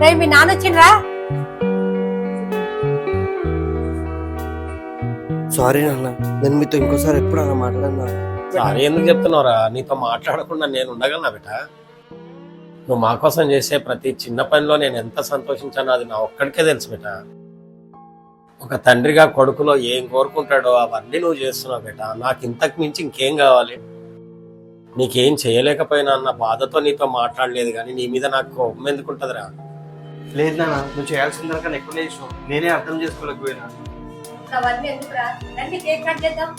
రేయ్ మీ నాన్న వచ్చిండ్రా? సారీ నాన్న, నేను మీతో ఇంకోసారి ఎప్పుడు అలా మాట్లాడినా. సారీ ఎందుకు చెప్తున్నావురా? నీతో మాట్లాడకుండా నేను ఉండగలనా బిడ్డ? నువ్వు మా కోసం చేసే ప్రతి చిన్న పనిలో నేను ఎంత సంతోషించానో అది నా ఒక్కడికే తెలుసు బిడ్డ. ఒక తండ్రిగా కొడుకులో ఏం కోరుకుంటాడో అవన్నీ నువ్వు చేస్తున్నావు బిడ్డ. నాకు ఇంతకు మించి ఇంకేం కావాలి? నీకేం చేయలేకపోయినా అన్న బాధతో నీతో మాట్లాడలేదు, కానీ నీ మీద నాకు కోపం ఎందుకుంటదిరా? లేదు నాన్న, నువ్వు చేయాల్సిన దానికన్నా ఎక్కువ చేసినావు. నేనే అర్థం చేసుకోలేకపోయినా. అవన్నీ ఎందుకురా? రండి కేక్ కట్ చేద్దాం.